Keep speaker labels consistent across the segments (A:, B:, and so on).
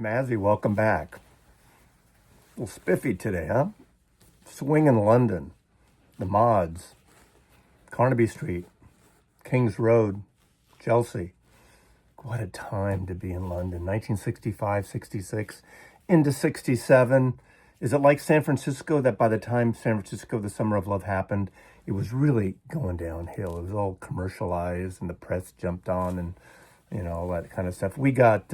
A: Mazzy, welcome back. A little spiffy today, huh? Swing in London, the mods, Carnaby Street, King's Road, Chelsea. What a time to be in London. 1965, 66, into 67. Is it like San Francisco that by the time San Francisco, the Summer of Love happened, it was really going downhill? It was all commercialized and the press jumped on and, all that kind of stuff. We got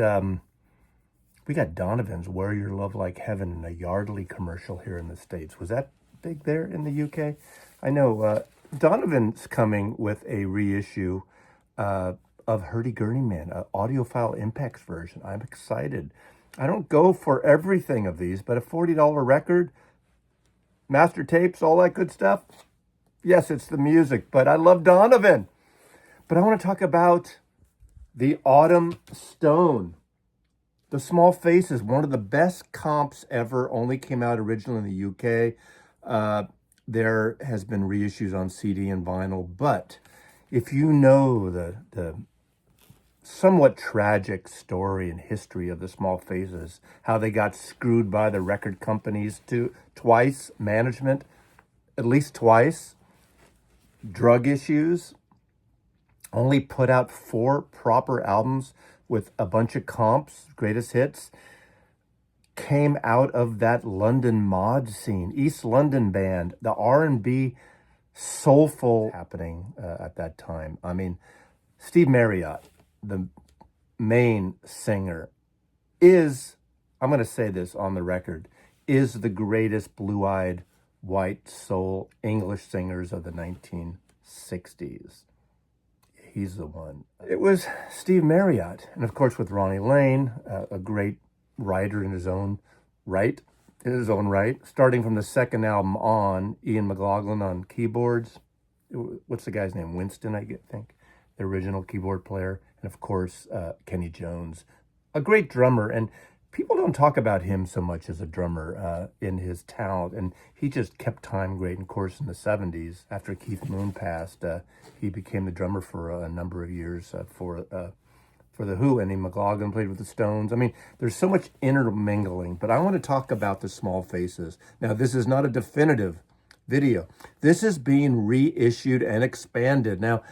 A: Donovan's Wear Your Love Like Heaven in a Yardley commercial here in the States. Was that big there in the UK? I know Donovan's coming with a reissue of Hurdy-Gurdy Man, an audiophile Impex version. I'm excited. I don't go for everything of these, but a $40 record, master tapes, all that good stuff. Yes, it's the music, but I love Donovan. But I want to talk about the Autumn Stone. The Small Faces, one of the best comps ever, only came out originally in the UK. There has been reissues on CD and vinyl, but if you know the somewhat tragic story and history of the Small Faces, how they got screwed by the record companies twice, management, at least twice, drug issues, only put out 4 proper albums with a bunch of comps, greatest hits, came out of that London mod scene, East London band, the R&B soulful happening at that time. I mean, Steve Marriott, the main singer, is, I'm going to say this on the record, is the greatest blue-eyed, white soul English singers of the 1960s. He's the one. It was Steve Marriott, and of course with Ronnie Lane, a great writer in his own right, starting from the second album on, Ian McLaughlin on keyboards. What's the guy's name? Winston, I think, the original keyboard player, and of course Kenny Jones, a great drummer, and people don't talk about him so much as a drummer in his talent, and he just kept time great. And of course, in the 70s, after Keith Moon passed, he became the drummer for a number of years for The Who, and Ian McLaughlin played with the Stones. I mean, there's so much intermingling, but I want to talk about the Small Faces. Now, this is not a definitive video. This is being reissued and expanded. Now,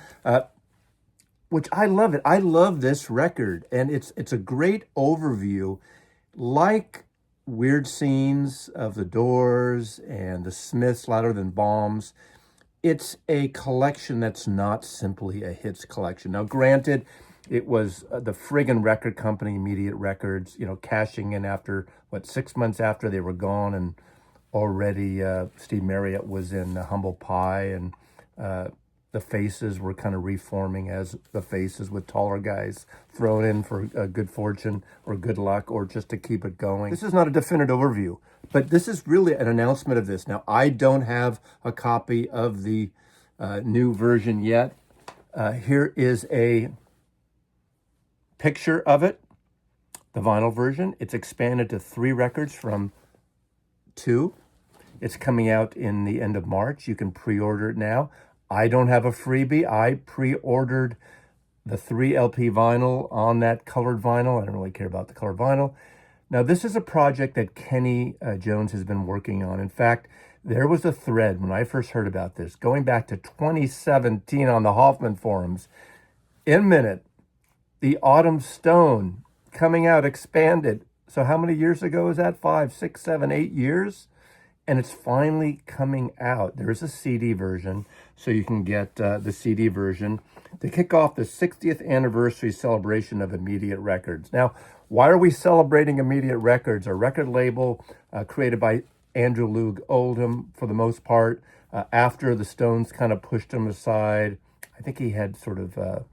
A: which I love it. I love this record, and it's a great overview. Like Weird Scenes of the Doors and the Smiths, Louder Than Bombs, it's a collection that's not simply a hits collection. Now, granted, it was the friggin' record company, Immediate Records, cashing in after, 6 months after they were gone, and already Steve Marriott was in Humble Pie, and the Faces were kind of reforming as the Faces with taller guys thrown in for good fortune or good luck or just to keep it going. This is not a definitive overview, but this is really an announcement of this. Now, I don't have a copy of the new version yet. Here is a picture of it, the vinyl version. It's expanded to 3 records from 2. It's coming out in the end of March. You can pre-order it now. I don't have a freebie. I pre-ordered the 3 LP vinyl on that colored vinyl. I don't really care about the colored vinyl. Now, this is a project that Kenny Jones has been working on. In fact, there was a thread when I first heard about this, going back to 2017 on the Hoffman forums. In a minute, the Autumn Stone coming out expanded. So how many years ago is that? 5, 6, 7, 8 years? And it's finally coming out. There is a CD version, so you can get the CD version to kick off the 60th anniversary celebration of Immediate Records. Now, why are we celebrating Immediate Records? A record label created by Andrew Loog Oldham, for the most part, after the Stones kind of pushed him aside. I think he had sort of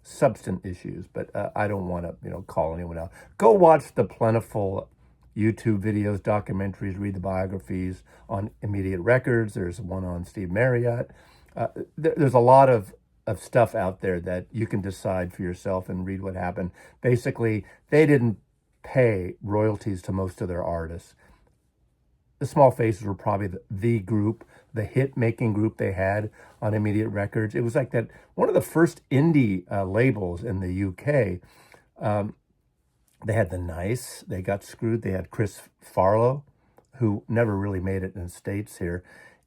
A: substance issues, but I don't want to, call anyone out. Go watch the plentiful YouTube videos, documentaries, read the biographies on Immediate Records. There's one on Steve Marriott. There's a lot of stuff out there that you can decide for yourself and read what happened. Basically, they didn't pay royalties to most of their artists. The Small Faces were probably the group, the hit-making group they had on Immediate Records. It was like that, one of the first indie labels in the UK. They had the Nice. They got screwed. They had Chris Farlow, who never really made it in the States here.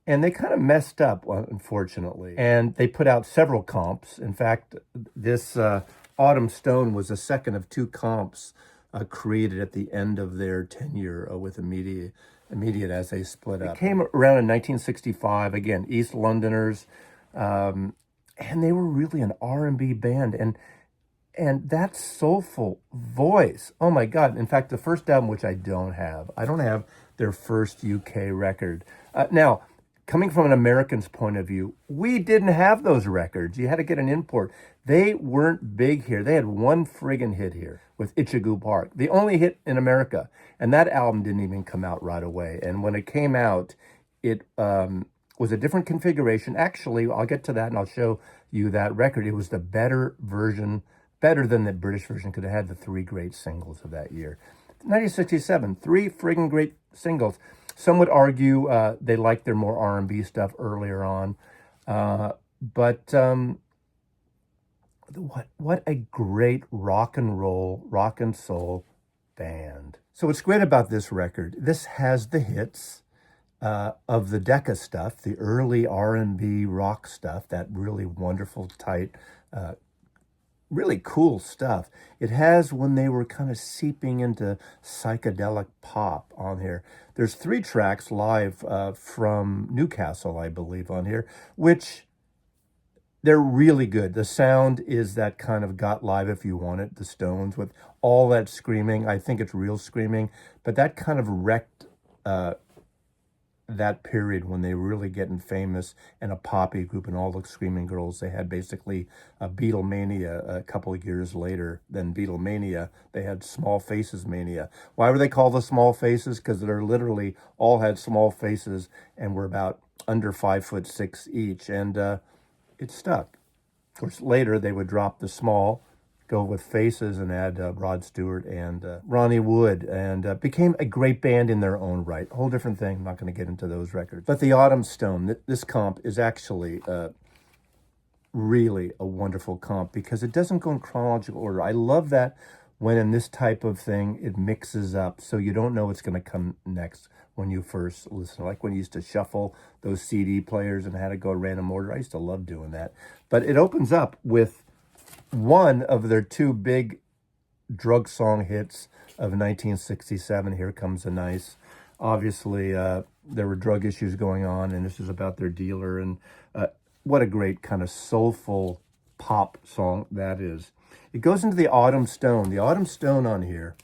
A: And they kind of messed up, unfortunately. And they put out several comps. In fact, this Autumn Stone was the second of two comps created at the end of their tenure with Immediate as they split up. It came around in 1965, again, East Londoners, and they were really an R&B band. And that soulful voice, oh my God. In fact, the first album, which I don't have their first UK record. Now, coming from an American's point of view, we didn't have those records. You had to get an import. They weren't big here. They had one friggin' hit here with Ichigu Park, the only hit in America. And that album didn't even come out right away. And when it came out, it was a different configuration. Actually, I'll get to that and I'll show you that record. It was the better version, better than the British version, because it had the three great singles of that year. 1967, three friggin' great singles. Some would argue they liked their more R&B stuff earlier on. But what a great rock and roll, rock and soul band. So what's great about this record, this has the hits of the Decca stuff, the early R&B rock stuff, that really wonderful, tight, really cool stuff. It has when they were kind of seeping into psychedelic pop on here. There's 3 tracks live from Newcastle, I believe, on here, which they're really good. The sound is that kind of Got Live If You Want It, the Stones, with all that screaming. I think it's real screaming, but that kind of wrecked that period when they were really getting famous and a poppy group and all the screaming girls. They had basically a Beatlemania a couple of years later than Beatlemania. They had Small Faces Mania. Why were they called the Small Faces? Because they're literally all had small faces and were about under 5'6" each. And it stuck. Of course, later they would drop the small, go with Faces, and add Rod Stewart and Ronnie Wood, and became a great band in their own right. A whole different thing. I'm not going to get into those records. But the Autumn Stone, this comp is actually really a wonderful comp because it doesn't go in chronological order. I love that when in this type of thing, it mixes up so you don't know what's going to come next when you first listen. Like when you used to shuffle those CD players and had to go random order. I used to love doing that. But it opens up with one of their 2 big drug song hits of 1967, Here Comes the Nice. Obviously, there were drug issues going on, and this is about their dealer, and what a great kind of soulful pop song that is. It goes into the Autumn Stone. The Autumn Stone on here,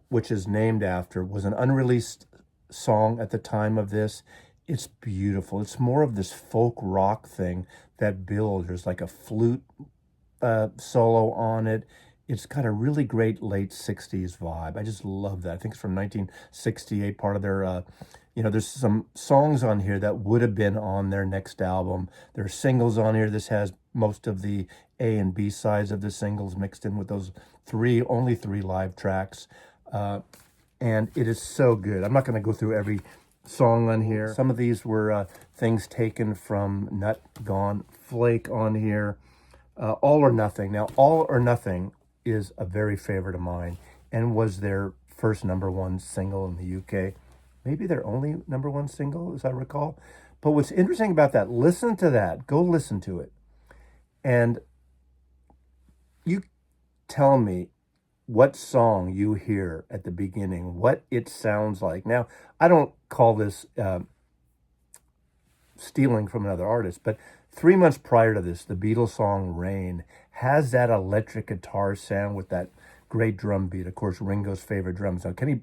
A: which is named after, was an unreleased song at the time of this. It's beautiful. It's more of this folk rock thing that builds. There's like a flute solo on it. It's got a really great late 60s vibe. I just love that. I think it's from 1968, part of their, there's some songs on here that would have been on their next album. There are singles on here. This has most of the A and B sides of the singles mixed in with those only three live tracks. And it is so good. I'm not going to go through every song on here. Some of these were things taken from Nut Gone Flake on here. All or Nothing. Now, All or Nothing is a very favorite of mine and was their first #1 single in the UK. Maybe their only #1 single, as I recall. But what's interesting about that, listen to that. Go listen to it. And you tell me what song you hear at the beginning, what it sounds like. Now, I don't call this stealing from another artist, but 3 months prior to this, the Beatles song Rain has that electric guitar sound with that great drum beat. Of course, Ringo's favorite drums. Now, Kenny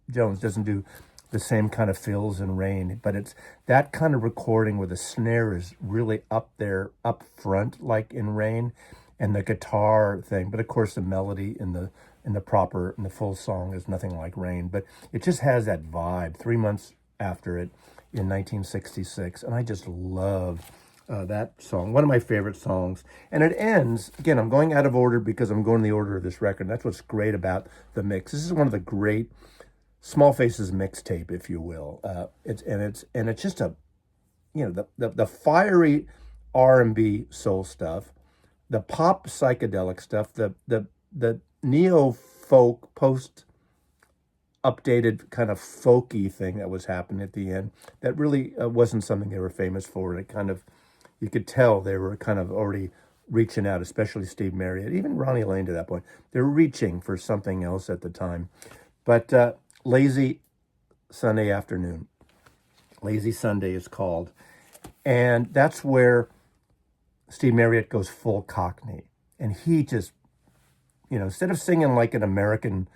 A: Jones doesn't do the same kind of fills in Rain, but it's that kind of recording where the snare is really up there, up front, like in Rain, and the guitar thing. But of course, the melody in the full song is nothing like Rain, but it just has that vibe. 3 months after it in 1966, and I just love that song, one of my favorite songs. And it ends, again, I'm going out of order because I'm going in the order of this record. That's what's great about the mix. This is one of the great Small Faces mixtape, if you will. It's just a, the fiery R&B soul stuff, the pop psychedelic stuff, the neo folk, post-updated kind of folky thing that was happening at the end that really wasn't something they were famous for. And it kind of, you could tell they were kind of already reaching out, especially Steve Marriott, even Ronnie Lane to that point. They're reaching for something else at the time. But Lazy Sunday Afternoon, Lazy Sunday is called. And that's where Steve Marriott goes full Cockney. And he just, instead of singing like an American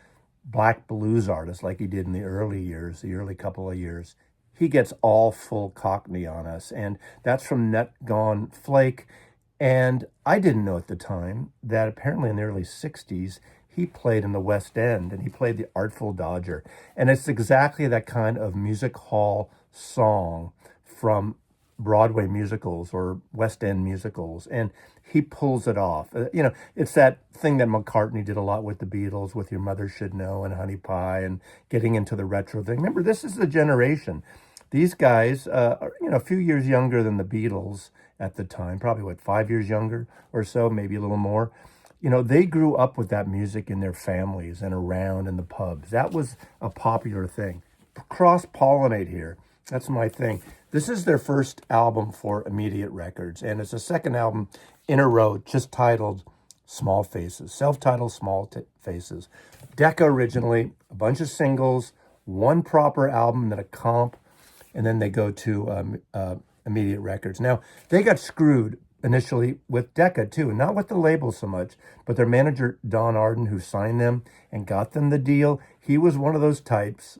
A: black blues artist like he did in the early years, the early couple of years, he gets all full Cockney on us. And that's from Net Gone Flake. And I didn't know at the time that apparently in the early 60s, he played in the West End and he played the Artful Dodger. And it's exactly that kind of music hall song from Broadway musicals or West End musicals. And he pulls it off. It's that thing that McCartney did a lot with the Beatles, with Your Mother Should Know and Honey Pie, and getting into the retro thing. Remember, this is the generation. These guys are, a few years younger than the Beatles at the time, probably 5 years younger or so, maybe a little more. They grew up with that music in their families and around in the pubs. That was a popular thing. Cross-pollinate here. That's my thing. This is their first album for Immediate Records, and it's the second album in a row just titled Small Faces, self-titled Small Faces. Decca originally, a bunch of singles, one proper album, then a comp, and then they go to Immediate Records. Now, they got screwed initially with Decca too, not with the label so much, but their manager, Don Arden, who signed them and got them the deal, he was one of those types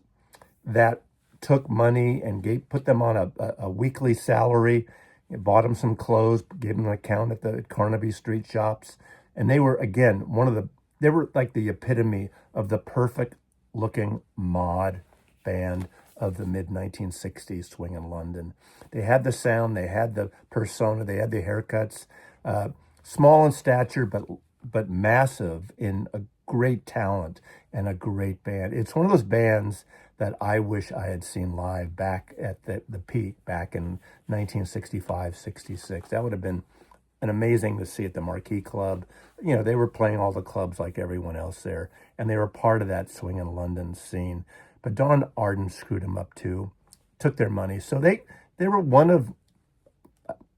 A: that took money and put them on a weekly salary, bought them some clothes, gave them an account at the Carnaby Street shops. And they were, again, they were like the epitome of the perfect looking mod band of the mid-1960s swing in London. They had the sound, they had the persona, they had the haircuts, small in stature, but massive in a great talent and a great band. It's one of those bands that I wish I had seen live back at the peak, back in 1965, 66. That would have been an amazing to see at the Marquee Club. They were playing all the clubs like everyone else there, and they were part of that swing in London scene. But Don Arden screwed them up too, took their money. So they were one of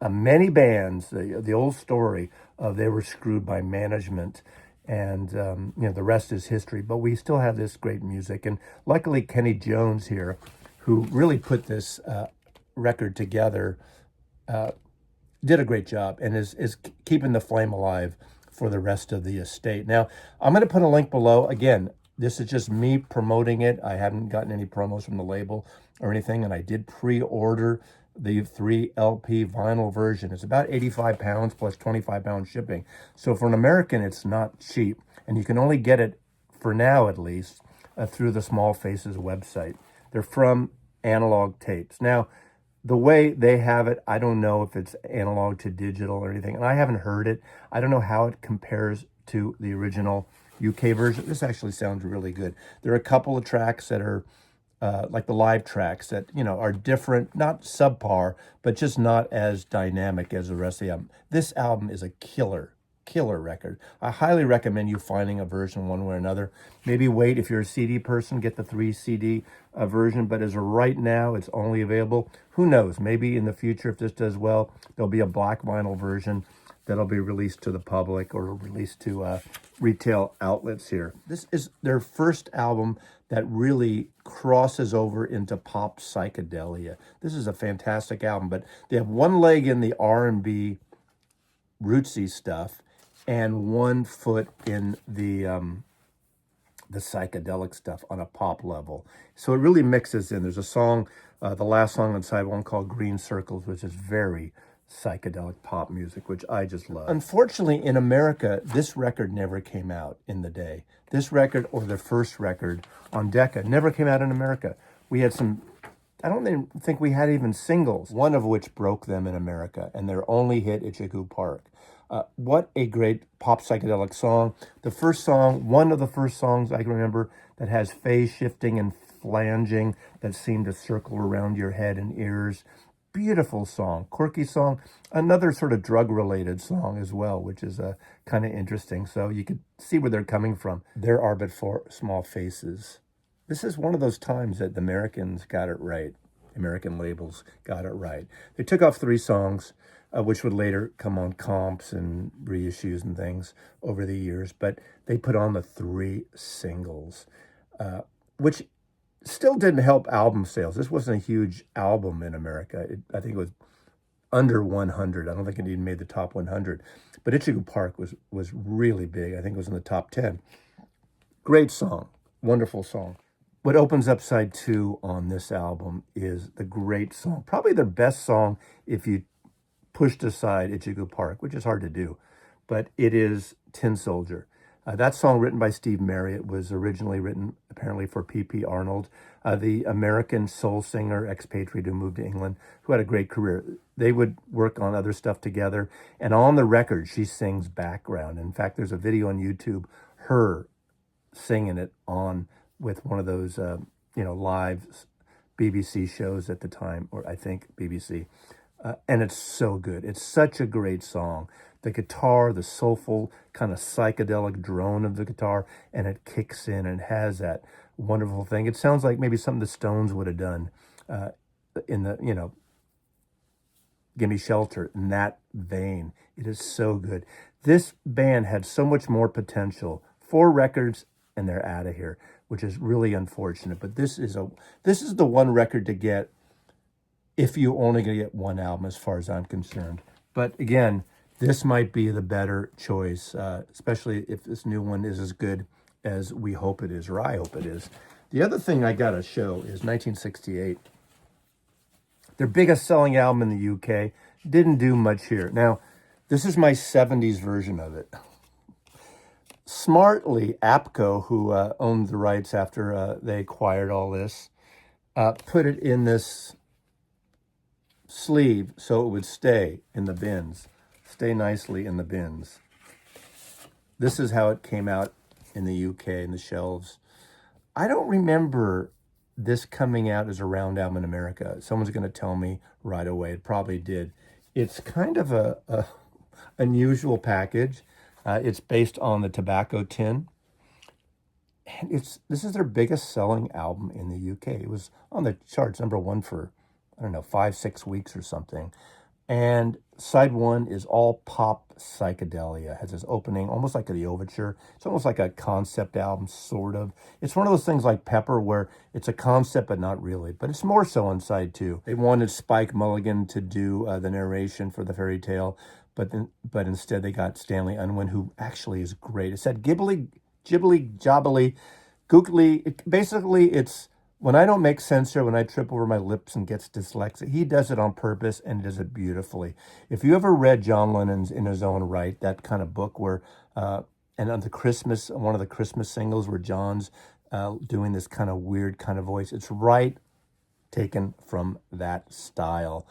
A: many bands, the old story of they were screwed by management. And, the rest is history. But we still have this great music. And luckily, Kenny Jones here, who really put this record together, did a great job and is keeping the flame alive for the rest of the estate. Now, I'm going to put a link below. Again, this is just me promoting it. I haven't gotten any promos from the label or anything. And I did pre-order the 3 LP vinyl version. It's about 85 pounds plus 25 pounds shipping. So for an American, it's not cheap. And you can only get it, for now at least, through the Small Faces website. They're from Analog Tapes. Now, the way they have it, I don't know if it's analog to digital or anything. And I haven't heard it. I don't know how it compares to the original UK version. This actually sounds really good. There are a couple of tracks that are like the live tracks that, are different, not subpar, but just not as dynamic as the rest of the album. This album is a killer record. I highly recommend you finding a version one way or another. Maybe wait, if you're a CD person, get the 3 CD version, but as of right now, it's only available. Who knows? Maybe in the future, if this does well, there'll be a black vinyl version that'll be released to the public or released to retail outlets here. This is their first album that really crosses over into pop psychedelia. This is a fantastic album, but they have one leg in the R&B rootsy stuff and 1 foot in the psychedelic stuff on a pop level. So it really mixes in. There's a song, the last song on side 1 called Green Circles, which is very psychedelic pop music, which I just love. Unfortunately, in America, this record never came out in the day. This record, or the first record on Decca, never came out in America. We had some, I don't even think we had even singles, one of which broke them in America, and their only hit, Itchycoo Park. What a great pop psychedelic song. The first song, one of the first songs I can remember that has phase shifting and flanging that seem to circle around your head and ears. beautiful song, quirky song, another sort of drug-related song as well, which is kind of interesting. So you could see where they're coming from. There are but four small faces. This is one of those times that the Americans got it right. American labels got it right. They took off three songs, which would later come on comps and reissues and things over the years, but they put on the three singles, which still didn't help album sales. This wasn't a huge album in America. I think it was under 100. I don't think it even made the top 100. But Ichigo Park was really big. I think it was in the top 10. Great song. Wonderful song. What opens up side two on this album is the great song. Probably their best song if you pushed aside Ichigo Park, which is hard to do. But it is Tin Soldier. That song, written by Steve Marriott, was originally written apparently for P.P. Arnold, the American soul singer, expatriate who moved to England, who had a great career. They would work on other stuff together. And on the record, she sings background. In fact, there's a video on YouTube, her singing it on with one of those, live BBC shows at the time, or I think BBC. And it's so good. It's such a great song. The guitar, the soulful kind of psychedelic drone of the guitar, and it kicks in and has that wonderful thing. It sounds like maybe something the Stones would have done in the, Gimme Shelter, in that vein. It is so good. This band had so much more potential. 4 records, and they're out of here, which is really unfortunate. But this is the one record to get if you only going to get one album, as far as I'm concerned. But again, this might be the better choice, especially if this new one is as good as we hope it is, or I hope it is. The other thing I got to show is 1968. Their biggest selling album in the UK. Didn't do much here. Now, this is my 70s version of it. Smartly, APCO, who owned the rights after they acquired all this, put it in this sleeve so it would stay in the bins, stay nicely in the bins. This is how it came out in the UK in the shelves. I don't remember this coming out as a round album in America. Someone's going to tell me right away. It probably did. It's kind of a unusual package. It's based on the Tobacco Tin. And this is their biggest selling album in the UK. It was on the charts, #1 for, 5-6 weeks or something. And side 1 is all pop psychedelia. It has this opening, almost like the overture. It's almost like a concept album, sort of. It's one of those things like Pepper, where it's a concept, but not really. But it's more so on side 2. They wanted Spike Mulligan to do the narration for the fairy tale, but instead they got Stanley Unwin, who actually is great. It said gibbly, jobbly, googly. Basically, it's when I don't make sense or when I trip over my lips and gets dyslexic, he does it on purpose and does it beautifully. If you ever read John Lennon's In His Own Right, that kind of book where, and on one of the Christmas singles where John's doing this kind of weird kind of voice, it's right taken from that style.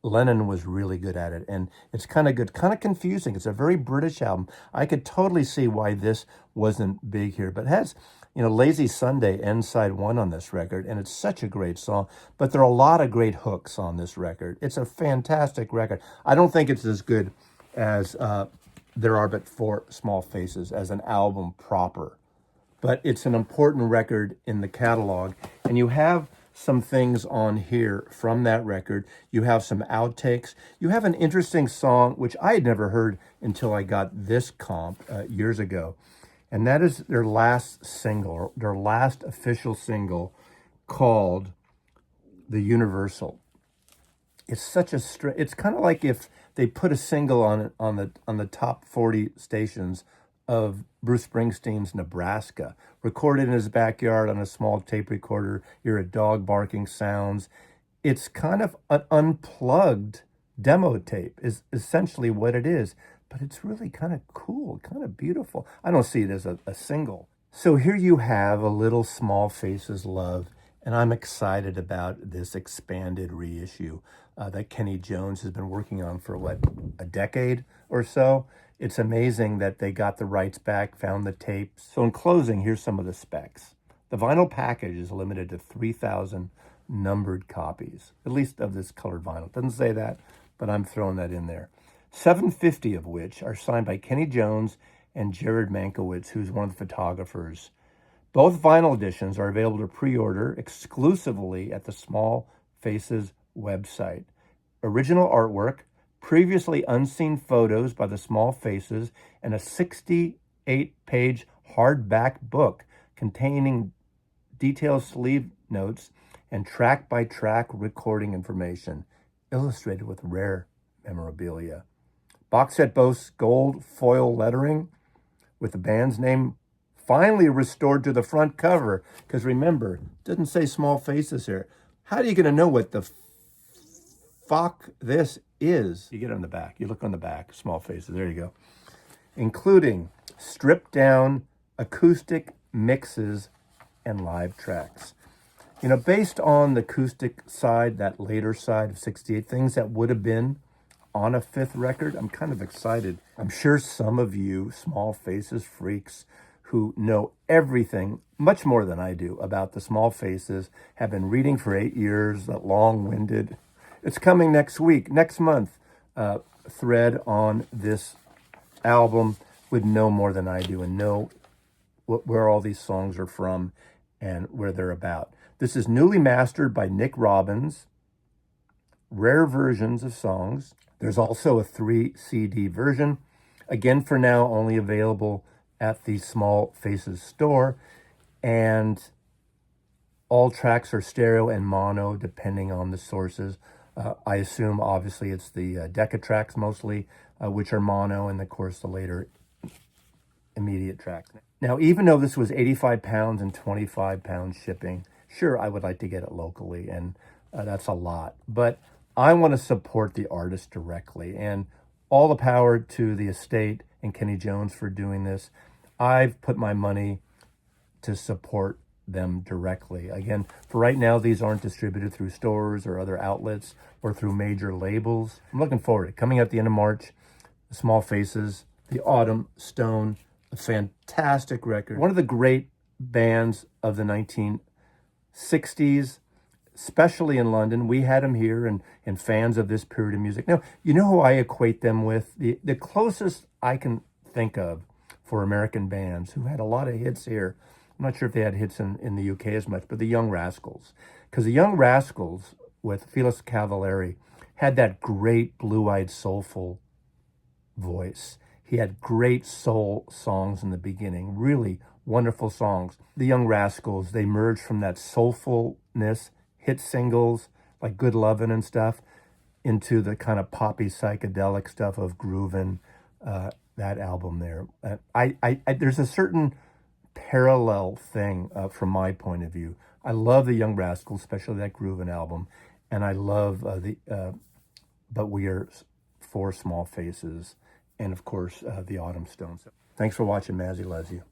A: Lennon was really good at it, and it's kind of good, kind of confusing. It's a very British album. I could totally see why this wasn't big here, but it has, Lazy Sunday ends side 1 on this record, and it's such a great song, but there are a lot of great hooks on this record. It's a fantastic record. I don't think it's as good as There Are But Four Small Faces as an album proper, but it's an important record in the catalog, and you have some things on here from that record. You have some outtakes. You have an interesting song, which I had never heard until I got this comp years ago. And that is their last single, their last official single, called The Universal. It's such a it's kind of like if they put a single on the top 40 stations of Bruce Springsteen's Nebraska, recorded in his backyard on a small tape recorder. You're a dog barking sounds. It's kind of an unplugged demo tape is essentially what it is, but it's really kind of cool, kind of beautiful. I don't see it as a single. So here you have a little Small Faces love, and I'm excited about this expanded reissue that Kenny Jones has been working on for, a decade or so. It's amazing that they got the rights back, found the tapes. So in closing, here's some of the specs. The vinyl package is limited to 3,000 numbered copies, at least of this colored vinyl. It doesn't say that, but I'm throwing that in there. 750 of which are signed by Kenny Jones and Jared Mankiewicz, who's one of the photographers. Both vinyl editions are available to pre-order exclusively at the Small Faces website. Original artwork, previously unseen photos by the Small Faces, and a 68-page hardback book containing detailed sleeve notes and track-by-track recording information, illustrated with rare memorabilia. Box set boasts gold foil lettering with the band's name finally restored to the front cover. Because remember, it doesn't say Small Faces here. How are you going to know what the fuck this is? You get it on the back. You look on the back, Small Faces. There you go. Including stripped down acoustic mixes and live tracks. You know, based on the acoustic side, that later side of 68, things that would have been on a fifth record, I'm kind of excited. I'm sure some of you Small Faces freaks who know everything, much more than I do, about the Small Faces, have been reading for 8 years, that long-winded, it's coming next week, next month, thread on this album, would know more than I do and know where all these songs are from and where they're about. This is newly mastered by Nick Robbins, rare versions of songs. There's also a 3 CD version, again for now only available at the Small Faces store, and all tracks are stereo and mono depending on the sources. I assume obviously it's the Decca tracks mostly, which are mono, and of course the later immediate tracks. Now, even though this was 85 pounds and 25 pounds shipping, sure, I would like to get it locally, and that's a lot, but I want to support the artist directly, and all the power to the estate and Kenny Jones for doing this. I've put my money to support them directly. Again, for right now, these aren't distributed through stores or other outlets or through major labels. I'm looking forward to it. Coming at the end of March, the Small Faces, the Autumn Stone, a fantastic record. One of the great bands of the 1960s, especially in London. We had them here, and fans of this period of music. Now, you know who I equate them with? The closest I can think of for American bands who had a lot of hits here. I'm not sure if they had hits in the UK as much, but the Young Rascals. Because the Young Rascals with Felix Cavallari had that great blue-eyed soulful voice. He had great soul songs in the beginning, really wonderful songs. The Young Rascals, they merged from that soulfulness, hit singles like Good Lovin' and stuff, into the kind of poppy psychedelic stuff of Groovin', that album there. There's a certain parallel thing from my point of view. I love the Young Rascals, especially that Groovin' album, and I love But We Are Four Small Faces, and of course the Autumn Stones. Thanks for watching. Mazzy loves you.